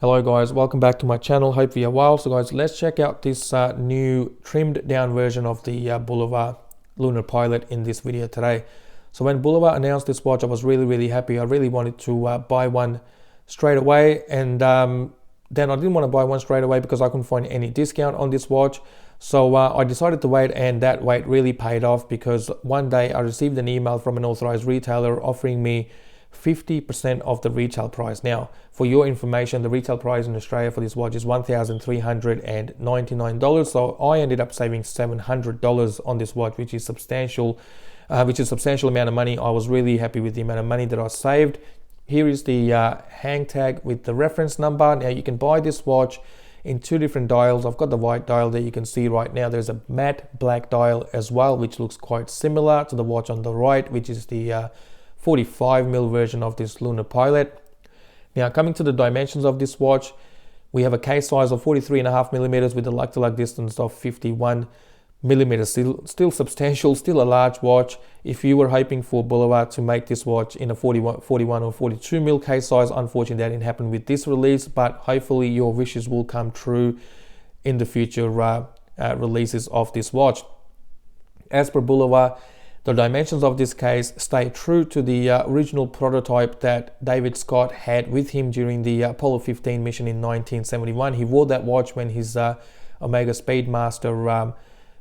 Hello guys, welcome back to my channel. Hope you are well. So guys, let's check out this new trimmed down version of the Bulova Lunar Pilot in this video today. So when Bulova announced this watch, I was really happy. I really wanted to buy one straight away, and then I didn't want to buy one straight away because I couldn't find any discount on this watch. So I decided to wait, and that wait really paid off because one day I received an email from an authorized retailer offering me 50% of the retail price. Now, for your information, the retail price in Australia for this watch is $1,399. So I ended up saving $700 on this watch, which is substantial amount of money. I was really happy with the amount of money that I saved. Here is the hang tag with the reference number. Now you can buy this watch in two different dials. I've got the white dial there, you can see right now. There's a matte black dial as well, which looks quite similar to the watch on the right, which is the 45mm version of this Lunar Pilot. Now coming to the dimensions of this watch, we have a case size of 43.5mm with a lug-to-lug distance of 51mm. Still substantial, still a large watch. If you were hoping for Bulova to make this watch in a 41 or 42mm case size, unfortunately that didn't happen with this release, but hopefully your wishes will come true in the future releases of this watch. As per Bulova, the dimensions of this case stay true to the original prototype that David Scott had with him during the Apollo 15 mission in 1971. He wore that watch when his Omega Speedmaster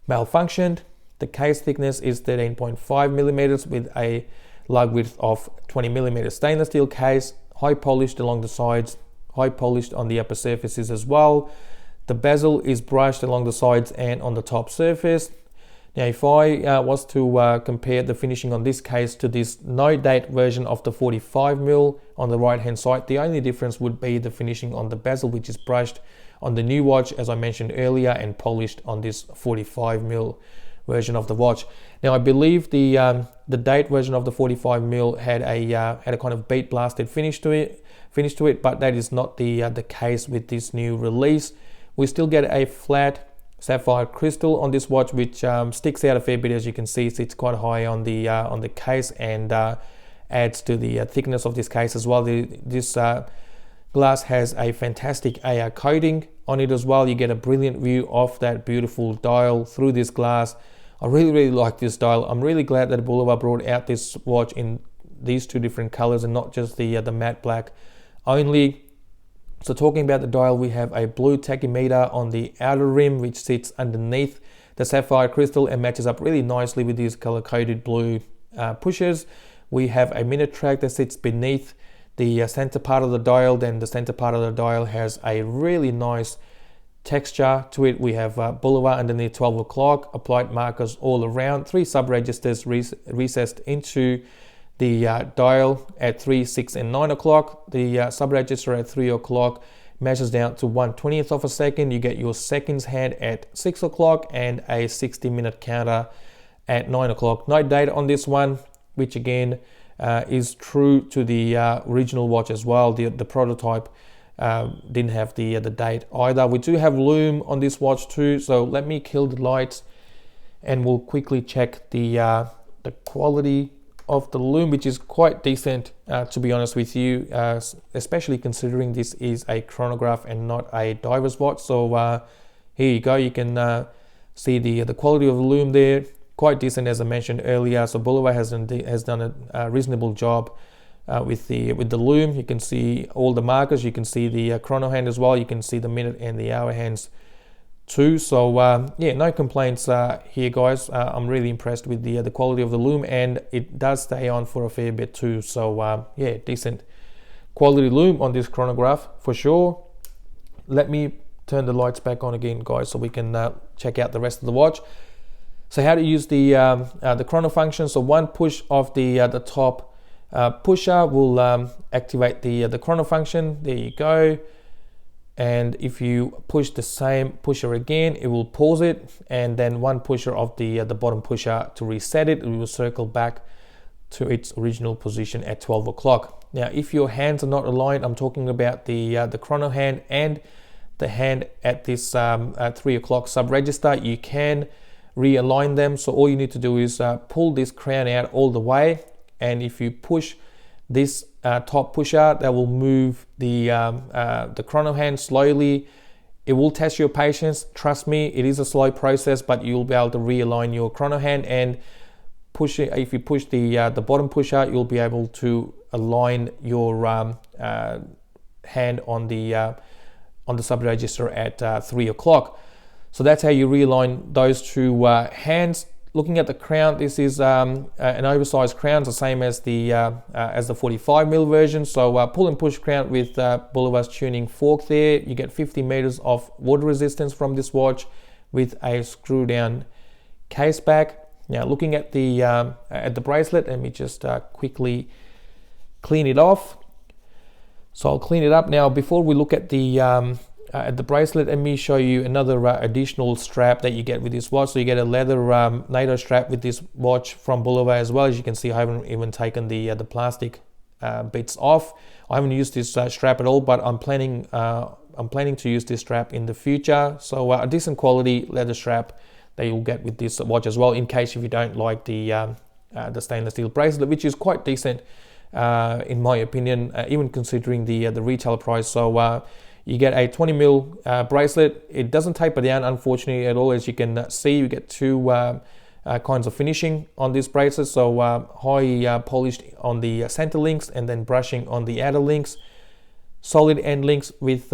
malfunctioned. The case thickness is 13.5mm with a lug width of 20mm. Stainless steel case, high polished along the sides, high polished on the upper surfaces as well. The bezel is brushed along the sides and on the top surface. Now, if I was to compare the finishing on this case to this no date version of the 45mm on the right hand side, the only difference would be the finishing on the bezel, which is brushed on the new watch, as I mentioned earlier, and polished on this 45mm version of the watch. Now, I believe the date version of the 45mm had a kind of beat blasted finish to it, but that is not the case with this new release. We still get a flat sapphire crystal on this watch, which sticks out a fair bit. As you can see, sits quite high on the case and adds to the thickness of this case as well. This glass has a fantastic AR coating on it as well. You get a brilliant view of that beautiful dial through this glass. I really like this dial. I'm really glad that Bulova brought out this watch in these two different colors and not just the matte black only. So talking about the dial, we have a blue tachymeter on the outer rim, which sits underneath the sapphire crystal and matches up really nicely with these color-coded blue pushers. We have a minute track that sits beneath the center part of the dial. Then the center part of the dial has a really nice texture to it. We have Bulova underneath 12 o'clock, applied markers all around, 3 sub-registers recessed into the dial at 3, 6 and 9 o'clock. The sub-register at 3 o'clock measures down to 1/20th of a second. You get your seconds hand at 6 o'clock and a 60-minute counter at 9 o'clock. No date on this one, which again is true to the original watch as well. The prototype didn't have the date either. We do have lume on this watch too, so let me kill the lights and we'll quickly check the quality of the lume, which is quite decent, to be honest with you, especially considering this is a chronograph and not a diver's watch. So here you go, you can see the quality of the lume there, quite decent as I mentioned earlier. So Bulova has done a reasonable job with the lume. You can see all the markers, you can see the chrono hand as well, you can see the minute and the hour hands too. So yeah, no complaints here, guys. I'm really impressed with the quality of the lume, and it does stay on for a fair bit too. So yeah, decent quality lume on this chronograph for sure. Let me turn the lights back on again, guys, so we can check out the rest of the watch. So how to use the chrono function. So one push of the top pusher will activate the chrono function. There you go. And if you push the same pusher again, it will pause it, and then one pusher of the bottom pusher to reset it. It will circle back to its original position at 12 o'clock. Now, if your hands are not aligned, I'm talking about the chrono hand and the hand at this at 3 o'clock sub-register, you can realign them. So all you need to do is pull this crown out all the way, and if you push this top pusher that will move the chrono hand slowly. It will test your patience. Trust me, it is a slow process, but you'll be able to realign your chrono hand and push it. If you push the bottom pusher, you'll be able to align your hand on the sub register at 3 o'clock. So that's how you realign those two hands. Looking at the crown, this is an oversized crown, the same as the 45mm version. So pull and push crown with Bolivar's tuning fork there. You get 50 meters of water resistance from this watch with a screw down case back. Now looking at the bracelet, let me just quickly clean it off. So I'll clean it up now. Before we look at the bracelet, let me show you another additional strap that you get with this watch. So you get a leather NATO strap with this watch from Bolivar as well. As you can see, I haven't even taken the plastic bits off. I haven't used this strap at all, but I'm planning to use this strap in the future. So a decent quality leather strap that you'll get with this watch as well, in case if you don't like the stainless steel bracelet, which is quite decent in my opinion, even considering the retail price. So you get a 20mm bracelet. It doesn't taper down, unfortunately, at all. As you can see, you get two kinds of finishing on this bracelet. So high polished on the center links and then brushing on the outer links. Solid end links with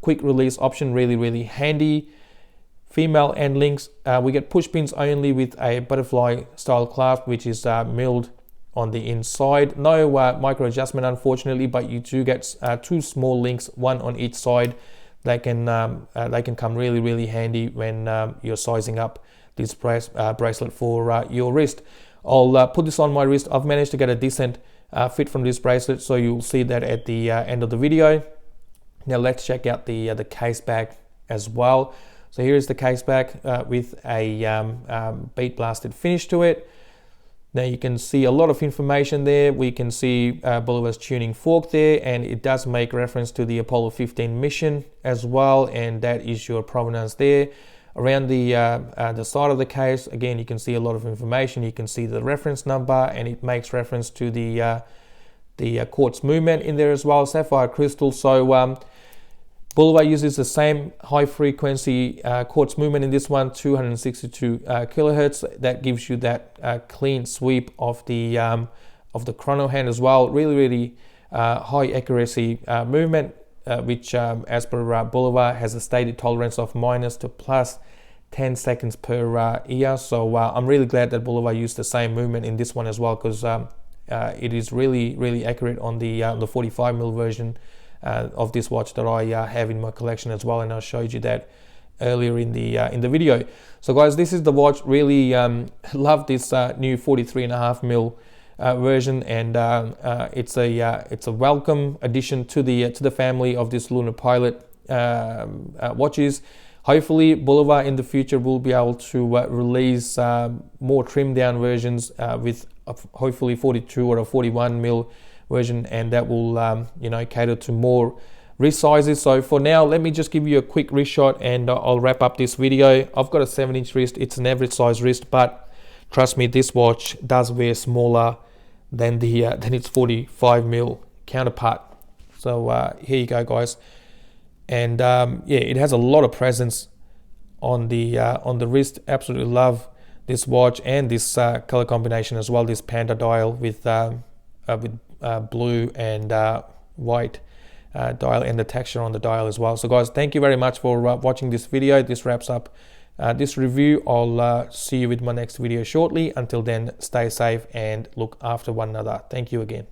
quick release option, really handy. Female end links, we get push pins only with a butterfly style clasp, which is milled on the inside. No micro adjustment, unfortunately, but you do get two small links, one on each side. They can come really handy when you're sizing up this bracelet for your wrist. I'll put this on my wrist. I've managed to get a decent fit from this bracelet, so you'll see that at the end of the video. Now let's check out the case back as well. So here is the case back with a bead blasted finish to it. Now you can see a lot of information there. We can see Bolivar's tuning fork there, and it does make reference to the Apollo 15 mission as well, and that is your provenance there. Around the side of the case, again, you can see a lot of information. You can see the reference number, and it makes reference to the quartz movement in there as well, sapphire crystal. So Bolivar uses the same high frequency quartz movement in this one, 262 kilohertz. That gives you that clean sweep of the chrono hand as well. Really high accuracy movement, which as per Bolivar has a stated tolerance of minus to plus 10 seconds per ear. So I'm really glad that Bolivar used the same movement in this one as well, because it is really accurate on the 45mm version of this watch that I have in my collection as well, and I showed you that earlier in the video. So guys, this is the watch. Really love this new 43.5mm version, and it's a welcome addition to the family of this Lunar Pilot watches. Hopefully Bolivar in the future will be able to release more trimmed down versions with hopefully 42 or a 41mm version, and that will cater to more wrist sizes. So for now, let me just give you a quick wrist shot, and I'll wrap up this video. I've got a 7-inch wrist. It's an average size wrist, but trust me, this watch does wear smaller than its 45mm counterpart. So here you go, guys. And yeah, it has a lot of presence on the wrist. Absolutely love this watch and this color combination as well. This panda dial with blue and white dial, and the texture on the dial as well. So guys, thank you very much for watching this video. This wraps up this review. I'll see you with my next video shortly. Until then, stay safe and look after one another. Thank you again.